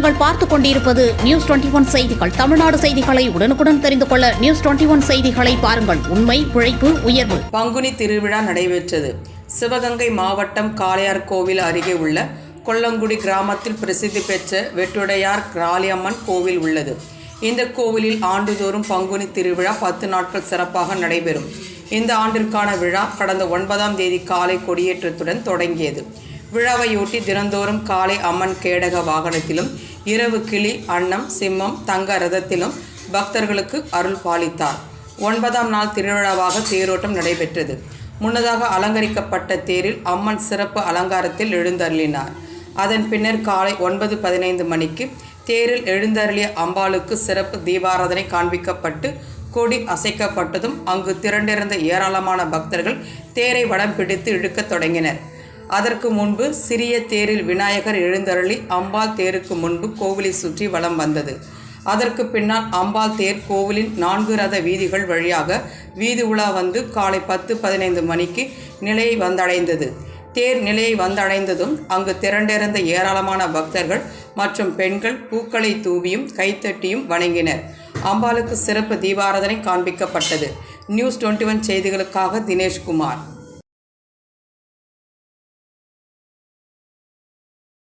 நீங்கள் பார்த்துக் கொண்டிருப்பது நியூஸ் 21 செய்திகள். தமிழ்நாடு செய்திகளை உடனுக்குடன் தெரிந்து கொள்ள நியூஸ் 21 செய்திகளை பாருங்கள். உண்மை, உழைப்பு, உயர்வு. பங்குனி திருவிழா நடைபெற்றது. சிவகங்கை மாவட்டம் காளையார்கோவில் அருகே உள்ள கொல்லங்குடி கிராமத்தில் பிரசித்தி பெற்ற வெட்டுடையார் காளியம்மன் கோவில் உள்ளது. இந்த கோவிலில் ஆண்டுதோறும் பங்குனி திருவிழா 10 நாட்கள் சிறப்பாக நடைபெறும். இந்த ஆண்டிற்கான விழா கடந்த 9ஆம் தேதி காலை கொடியேற்றத்துடன் தொடங்கியது. விழாவையொட்டி தினந்தோறும் காலை அம்மன் கேடக வாகனத்திலும், இரவு கிளி, அன்னம், சிம்மம், தங்க ரதத்திலும் பக்தர்களுக்கு அருள் பாலித்தார். 9ஆம் நாள் திருவிழாவாக தேரோட்டம் நடைபெற்றது. முன்னதாக அலங்கரிக்கப்பட்ட தேரில் அம்மன் சிறப்பு அலங்காரத்தில் எழுந்தருளினார். அதன் பின்னர் காலை 9:15 மணிக்கு தேரில் எழுந்தருளிய அம்பாளுக்கு சிறப்பு தீபாராதனை காண்பிக்கப்பட்டு கொடி அசைக்கப்பட்டதும் அங்கு திரண்டிருந்த ஏராளமான பக்தர்கள் தேரை வடம் பிடித்து இழுக்கத் தொடங்கினர். அதற்கு முன்பு சிறிய தேரில் விநாயகர் எழுந்தருளி அம்பாள் தேருக்கு முன்பு கோவிலை சுற்றி வலம் வந்தது. அதற்கு பின்னால் அம்பாள் தேர் கோவிலின் 4 ரத வீதிகள் வழியாக வீதி உலா வந்து காலை 10:15 மணிக்கு நிலையை வந்தடைந்தது. தேர் நிலையை வந்தடைந்ததும் அங்கு திரண்டிருந்த ஏராளமான பக்தர்கள் மற்றும் பெண்கள் பூக்களை தூவியும் கைத்தட்டியும் வணங்கினர். அம்பாளுக்கு சிறப்பு தீபாராதனை காண்பிக்கப்பட்டது. நியூஸ் 21 செய்திகளுக்காக தினேஷ்குமார்.